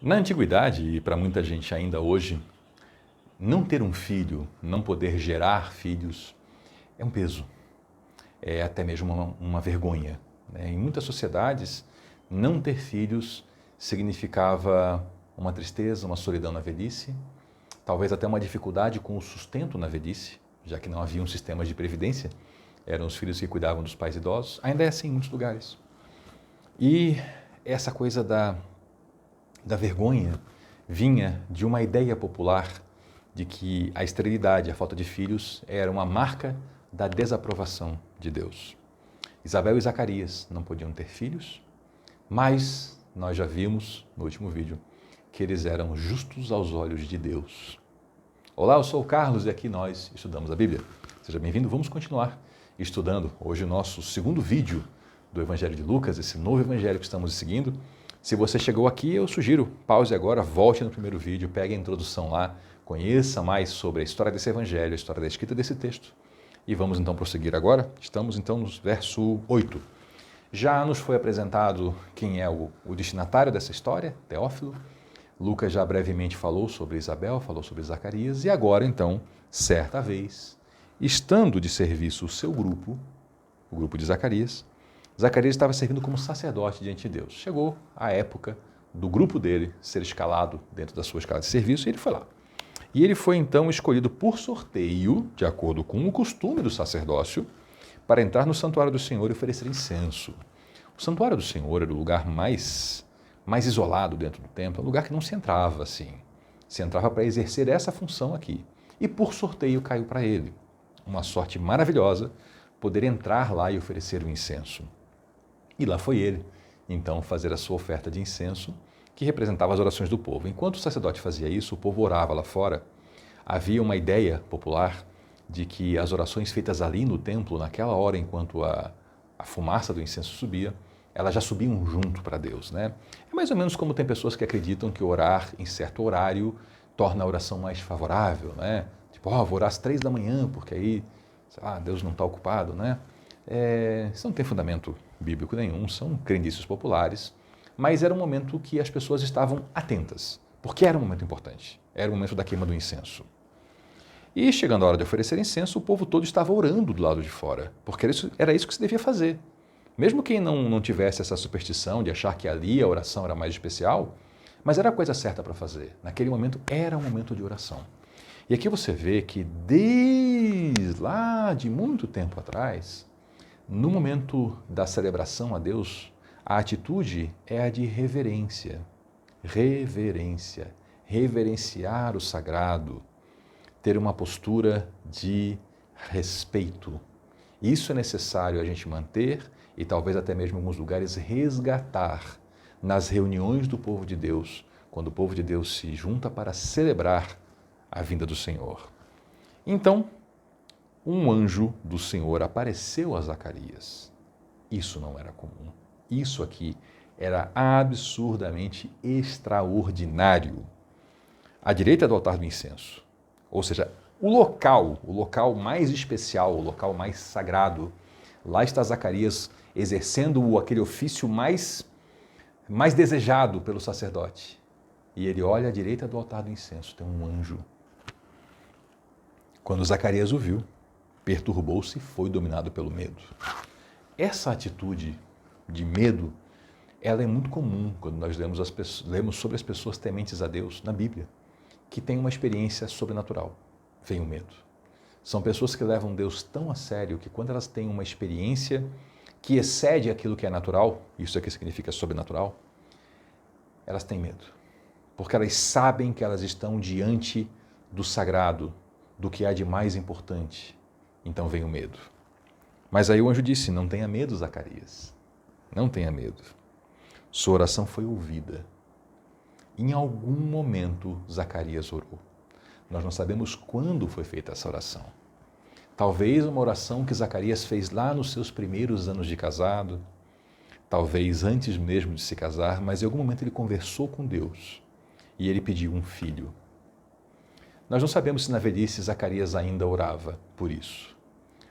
Na antiguidade, e para muita gente ainda hoje, não ter um filho, não poder gerar filhos, é um peso, é até mesmo uma vergonha, né? Em muitas sociedades, não ter filhos significava uma tristeza, uma solidão na velhice, talvez até uma dificuldade com o sustento na velhice, já que não havia um sistema de previdência, eram os filhos que cuidavam dos pais idosos, ainda é assim em muitos lugares. E essa coisa da vergonha vinha de uma ideia popular de que a esterilidade, a falta de filhos, era uma marca da desaprovação de Deus. Isabel e Zacarias não podiam ter filhos, mas nós já vimos no último vídeo que eles eram justos aos olhos de Deus. Olá, eu sou o Carlos e aqui nós estudamos a Bíblia. Seja bem-vindo, vamos continuar estudando hoje o nosso segundo vídeo do Evangelho de Lucas, esse novo evangelho que estamos seguindo. Se você chegou aqui, eu sugiro, pause agora, volte no primeiro vídeo, pegue a introdução lá, conheça mais sobre a história desse evangelho, a história da escrita desse texto. E vamos então prosseguir agora. Estamos então no verso 8. Já nos foi apresentado quem é o destinatário dessa história, Teófilo. Lucas já brevemente falou sobre Isabel, falou sobre Zacarias, e agora então, certa vez, estando de serviço o seu grupo, o grupo de Zacarias, Zacarias estava servindo como sacerdote diante de Deus. Chegou a época do grupo dele ser escalado dentro da sua escala de serviço e ele foi lá. E ele foi então escolhido por sorteio, de acordo com o costume do sacerdócio, para entrar no santuário do Senhor e oferecer incenso. O santuário do Senhor era o lugar mais isolado dentro do templo, um lugar que não se entrava assim. Se entrava para exercer essa função aqui. E por sorteio caiu para ele. Uma sorte maravilhosa poder entrar lá e oferecer o incenso. E lá foi ele, então, fazer a sua oferta de incenso, que representava as orações do povo. Enquanto o sacerdote fazia isso, o povo orava lá fora. Havia uma ideia popular de que as orações feitas ali no templo, naquela hora, enquanto a fumaça do incenso subia, elas já subiam junto para Deus, né? É mais ou menos como tem pessoas que acreditam que orar em certo horário torna a oração mais favorável, né? Tipo, vou orar às 3 da manhã, porque aí, sei lá, Deus não está ocupado, né? Isso não tem fundamento bíblico nenhum, são crendices populares, mas era um momento que as pessoas estavam atentas, porque era um momento importante, era o momento da queima do incenso. E chegando a hora de oferecer incenso, o povo todo estava orando do lado de fora, porque era isso que se devia fazer. Mesmo quem não tivesse essa superstição de achar que ali a oração era mais especial, mas era a coisa certa para fazer. Naquele momento era um momento de oração. E aqui você vê que desde lá de muito tempo atrás, no momento da celebração a Deus, a atitude é a de reverência. Reverência. Reverenciar o sagrado. Ter uma postura de respeito. Isso é necessário a gente manter e talvez até mesmo em alguns lugares resgatar nas reuniões do povo de Deus, quando o povo de Deus se junta para celebrar a vinda do Senhor. Então, um anjo do Senhor apareceu a Zacarias. Isso não era comum. Isso aqui era absurdamente extraordinário. À direita do altar do incenso, ou seja, o local mais especial, o local mais sagrado, lá está Zacarias exercendo aquele ofício mais desejado pelo sacerdote. E ele olha à direita do altar do incenso, tem um anjo. Quando Zacarias o viu, perturbou-se e foi dominado pelo medo. Essa atitude de medo, ela é muito comum quando nós lemos sobre as pessoas tementes a Deus na Bíblia, que têm uma experiência sobrenatural. Vem o medo. São pessoas que levam Deus tão a sério que quando elas têm uma experiência que excede aquilo que é natural, isso aqui significa sobrenatural, elas têm medo. Porque elas sabem que elas estão diante do sagrado, do que há de mais importante. Então vem o medo. Mas aí o anjo disse, não tenha medo, Zacarias. Não tenha medo. Sua oração foi ouvida. Em algum momento, Zacarias orou. Nós não sabemos quando foi feita essa oração. Talvez uma oração que Zacarias fez lá nos seus primeiros anos de casado, talvez antes mesmo de se casar, mas em algum momento ele conversou com Deus e ele pediu um filho. Nós não sabemos se na velhice Zacarias ainda orava por isso.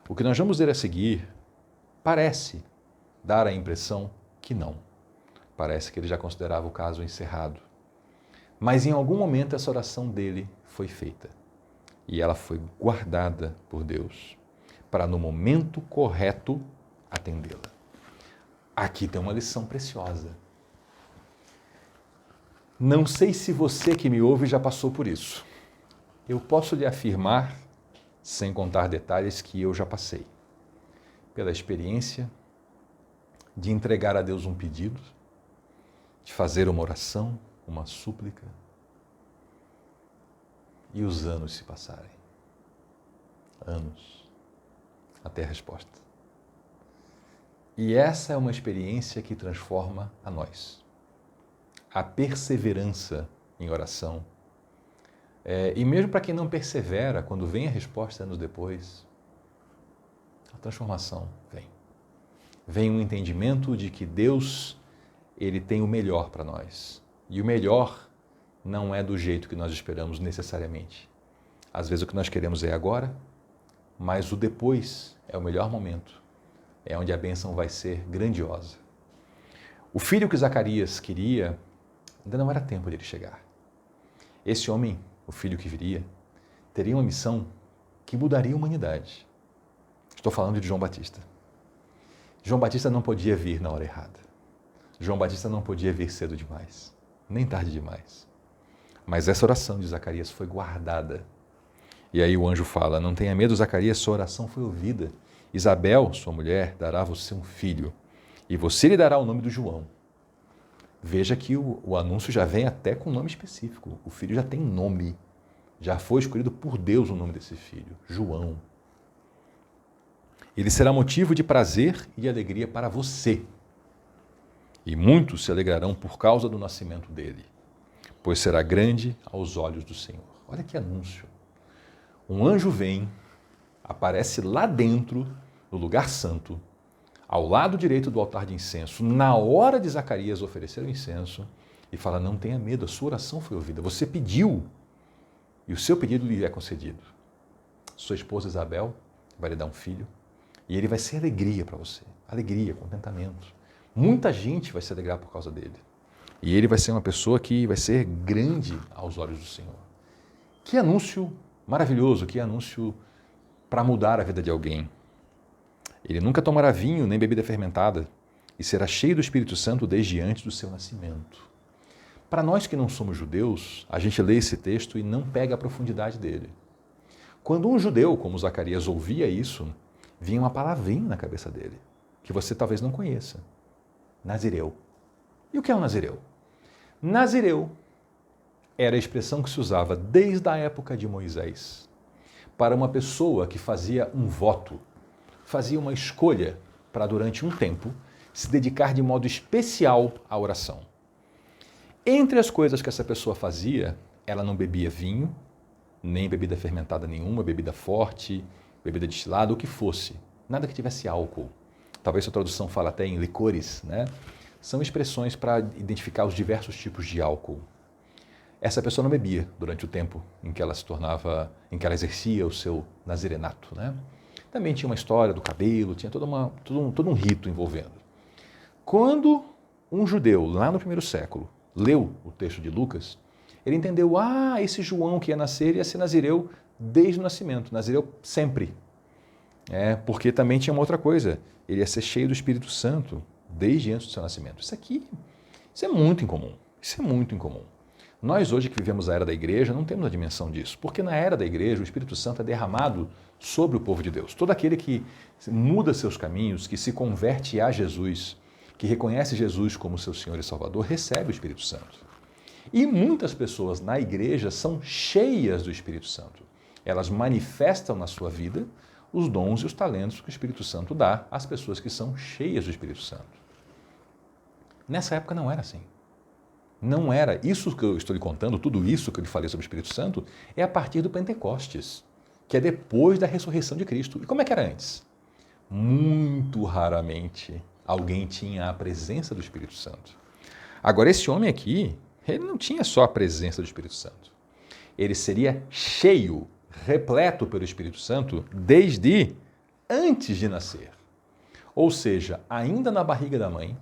O que nós vamos ver a seguir parece dar a impressão que não. Parece que ele já considerava o caso encerrado. Mas em algum momento essa oração dele foi feita. E ela foi guardada por Deus para no momento correto atendê-la. Aqui tem uma lição preciosa. Não sei se você que me ouve já passou por isso. Eu posso lhe afirmar, sem contar detalhes, que eu já passei. Pela experiência de entregar a Deus um pedido, de fazer uma oração, uma súplica, e os anos se passarem. Anos. Até a resposta. E essa é uma experiência que transforma a nós. A perseverança em oração. E mesmo para quem não persevera, quando vem a resposta anos depois, a transformação vem. Vem um entendimento de que Deus, Ele tem o melhor para nós. E o melhor não é do jeito que nós esperamos necessariamente. Às vezes o que nós queremos é agora, mas o depois é o melhor momento. É onde a bênção vai ser grandiosa. O filho que Zacarias queria, ainda não era tempo de ele chegar. Esse homem, o filho que viria, teria uma missão que mudaria a humanidade. Estou falando de João Batista. João Batista não podia vir na hora errada. João Batista não podia vir cedo demais, nem tarde demais. Mas essa oração de Zacarias foi guardada. E aí o anjo fala, não tenha medo, Zacarias, sua oração foi ouvida. Isabel, sua mulher, dará a você um filho, e você lhe dará o nome do João. Veja que o anúncio já vem até com nome específico. O filho já tem nome. Já foi escolhido por Deus o nome desse filho, João. Ele será motivo de prazer e de alegria para você. E muitos se alegrarão por causa do nascimento dele, pois será grande aos olhos do Senhor. Olha que anúncio. Um anjo vem, aparece lá dentro, no lugar santo, ao lado direito do altar de incenso, na hora de Zacarias oferecer o incenso, e fala, não tenha medo, a sua oração foi ouvida, você pediu, e o seu pedido lhe é concedido. Sua esposa Isabel vai lhe dar um filho, e ele vai ser alegria para você, alegria, contentamento. Muita gente vai se alegrar por causa dele. E ele vai ser uma pessoa que vai ser grande aos olhos do Senhor. Que anúncio maravilhoso, que anúncio para mudar a vida de alguém. Ele nunca tomará vinho nem bebida fermentada e será cheio do Espírito Santo desde antes do seu nascimento. Para nós que não somos judeus, a gente lê esse texto e não pega a profundidade dele. Quando um judeu, como Zacarias, ouvia isso, vinha uma palavrinha na cabeça dele, que você talvez não conheça. Nazireu. E o que é um nazireu? Nazireu era a expressão que se usava desde a época de Moisés para uma pessoa que fazia um voto, fazia uma escolha para, durante um tempo, se dedicar de modo especial à oração. Entre as coisas que essa pessoa fazia, ela não bebia vinho, nem bebida fermentada nenhuma, bebida forte, bebida destilada, o que fosse. Nada que tivesse álcool. Talvez sua tradução fale até em licores, né? São expressões para identificar os diversos tipos de álcool. Essa pessoa não bebia durante o tempo em que ela em que ela exercia o seu nazirenato, né? Também tinha uma história do cabelo, tinha todo um rito envolvendo. Quando um judeu, lá no primeiro século, leu o texto de Lucas, ele entendeu, esse João que ia nascer ia ser nazireu desde o nascimento, nazireu sempre. Porque também tinha uma outra coisa, ele ia ser cheio do Espírito Santo desde antes do seu nascimento. Isso é muito incomum, isso é muito incomum. Nós hoje que vivemos a era da igreja não temos a dimensão disso, porque na era da igreja o Espírito Santo é derramado sobre o povo de Deus. Todo aquele que muda seus caminhos, que se converte a Jesus, que reconhece Jesus como seu Senhor e Salvador, recebe o Espírito Santo. E muitas pessoas na igreja são cheias do Espírito Santo. Elas manifestam na sua vida os dons e os talentos que o Espírito Santo dá às pessoas que são cheias do Espírito Santo. Nessa época não era assim. Não era. Isso que eu estou lhe contando, tudo isso que eu lhe falei sobre o Espírito Santo, é a partir do Pentecostes, que é depois da ressurreição de Cristo. E como é que era antes? Muito raramente alguém tinha a presença do Espírito Santo. Agora, esse homem aqui, ele não tinha só a presença do Espírito Santo. Ele seria cheio, repleto pelo Espírito Santo desde antes de nascer. Ou seja, ainda na barriga da mãe,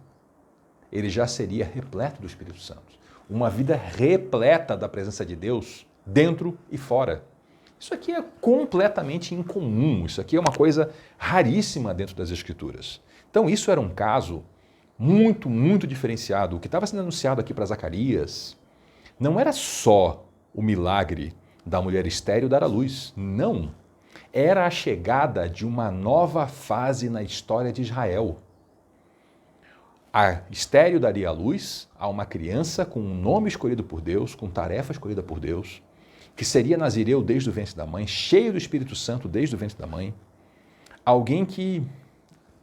ele já seria repleto do Espírito Santo. uma vida repleta da presença de Deus, dentro e fora. Isso aqui é completamente incomum, isso aqui é uma coisa raríssima dentro das Escrituras. Então isso era um caso muito, muito diferenciado. O que estava sendo anunciado aqui para Zacarias não era só o milagre da mulher estéril dar à luz, não. Era a chegada de uma nova fase na história de Israel. A estéril daria à luz a uma criança com um nome escolhido por Deus, com tarefa escolhida por Deus, que seria nazireu desde o ventre da mãe, cheio do Espírito Santo desde o ventre da mãe, alguém que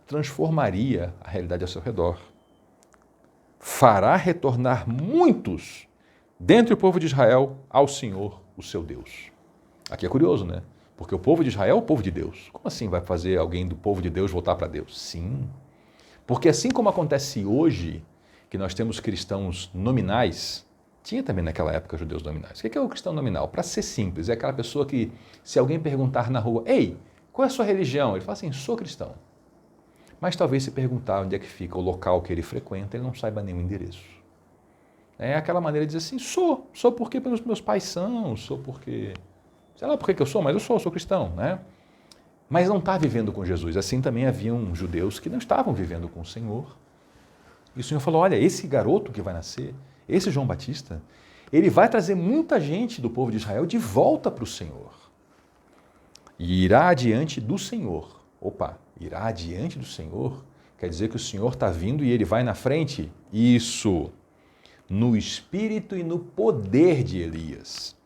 transformaria a realidade ao seu redor, fará retornar muitos dentre o povo de Israel ao Senhor, o seu Deus. Aqui é curioso, né? Porque o povo de Israel é o povo de Deus. Como assim vai fazer alguém do povo de Deus voltar para Deus? Sim. Porque assim como acontece hoje, que nós temos cristãos nominais, tinha também naquela época judeus nominais. O que é o cristão nominal? Para ser simples, é aquela pessoa que, se alguém perguntar na rua, ei, qual é a sua religião? Ele fala assim, sou cristão. Mas talvez se perguntar onde é que fica o local que ele frequenta, ele não saiba nenhum endereço. É aquela maneira de dizer assim, sou porque pelos meus pais são, sou porque, sei lá por que eu sou, mas eu sou cristão, né? Mas não está vivendo com Jesus. Assim também haviam judeus que não estavam vivendo com o Senhor. E o Senhor falou, olha, esse garoto que vai nascer, esse João Batista, ele vai trazer muita gente do povo de Israel de volta para o Senhor. E irá adiante do Senhor. Opa, irá adiante do Senhor? Quer dizer que o Senhor está vindo e ele vai na frente? Isso, no espírito e no poder de Elias.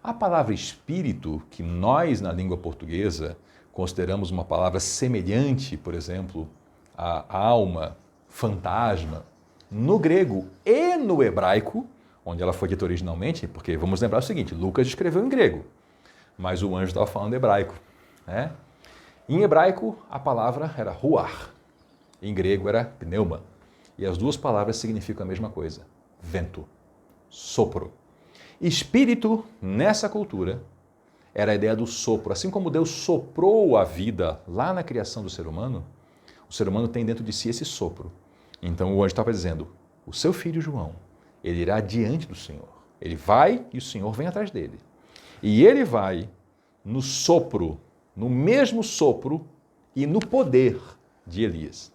A palavra espírito, que nós na língua portuguesa consideramos uma palavra semelhante, por exemplo, a alma, fantasma, no grego e no hebraico, onde ela foi dita originalmente, porque vamos lembrar o seguinte, Lucas escreveu em grego, mas o anjo estava falando hebraico, né? Em hebraico, a palavra era ruach, em grego era pneuma, e as duas palavras significam a mesma coisa, vento, sopro. Espírito, nessa cultura, era a ideia do sopro. Assim como Deus soprou a vida lá na criação do ser humano, o ser humano tem dentro de si esse sopro. Então o anjo estava dizendo, o seu filho João, ele irá diante do Senhor. Ele vai e o Senhor vem atrás dele. E ele vai no sopro, no mesmo sopro e no poder de Elias.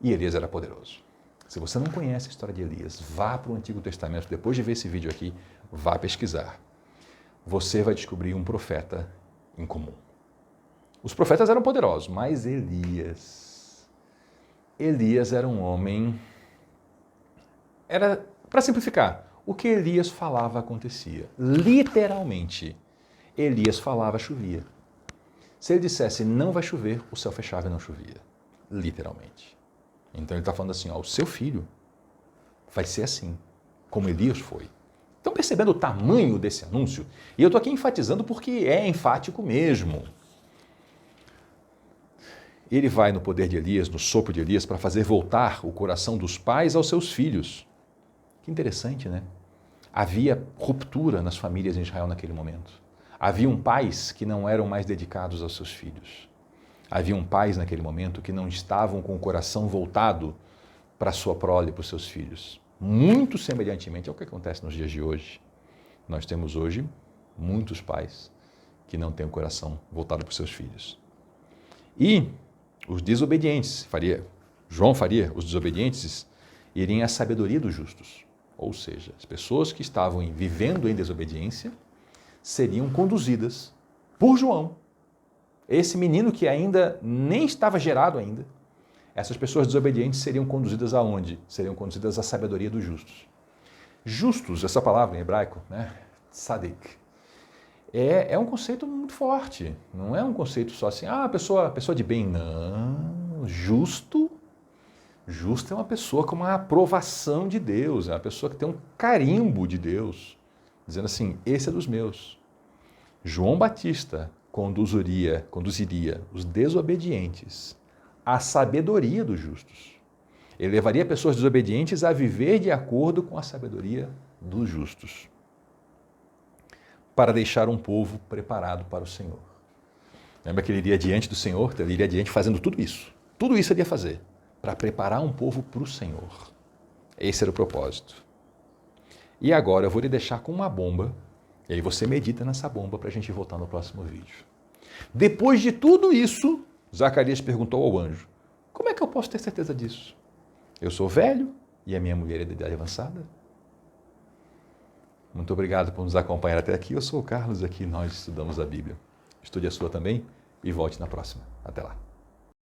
E Elias era poderoso. Se você não conhece a história de Elias, vá para o Antigo Testamento, depois de ver esse vídeo aqui, vá pesquisar. Você vai descobrir um profeta incomum. Os profetas eram poderosos, mas Elias era um homem... Era, para simplificar, o que Elias falava acontecia. Literalmente, Elias falava, chovia. Se ele dissesse não vai chover, o céu fechava e não chovia. Literalmente. Então ele está falando assim, ó, o seu filho vai ser assim, como Elias foi. Estão percebendo o tamanho desse anúncio? E eu estou aqui enfatizando porque é enfático mesmo. Ele vai no poder de Elias, no sopro de Elias, para fazer voltar o coração dos pais aos seus filhos. Que interessante, né? Havia ruptura nas famílias em Israel naquele momento. Haviam pais que não eram mais dedicados aos seus filhos. Haviam pais naquele momento que não estavam com o coração voltado para a sua prole, para os seus filhos. Muito semelhantemente ao que acontece nos dias de hoje. Nós temos hoje muitos pais que não têm o coração voltado para os seus filhos. E os desobedientes, João faria, os desobedientes iriam à sabedoria dos justos. Ou seja, as pessoas que estavam vivendo em desobediência seriam conduzidas por João, esse menino que ainda nem estava gerado ainda. Essas pessoas desobedientes seriam conduzidas aonde? Seriam conduzidas à sabedoria dos justos. Justos, essa palavra em hebraico, né? Tzadik, é um conceito muito forte. Não é um conceito só assim, pessoa de bem. Não. Justo é uma pessoa com uma aprovação de Deus, é uma pessoa que tem um carimbo de Deus, dizendo assim, esse é dos meus. João Batista conduziria os desobedientes à sabedoria dos justos. Ele levaria pessoas desobedientes a viver de acordo com a sabedoria dos justos, para deixar um povo preparado para o Senhor. Lembra que ele iria diante do Senhor? Ele iria diante fazendo tudo isso. Tudo isso ele ia fazer para preparar um povo para o Senhor. Esse era o propósito. E agora eu vou lhe deixar com uma bomba, e aí você medita nessa bomba para a gente voltar no próximo vídeo. Depois de tudo isso, Zacarias perguntou ao anjo, como é que eu posso ter certeza disso? Eu sou velho e a minha mulher é de idade avançada? Muito obrigado por nos acompanhar até aqui. Eu sou o Carlos, aqui nós estudamos a Bíblia. Estude a sua também e volte na próxima. Até lá.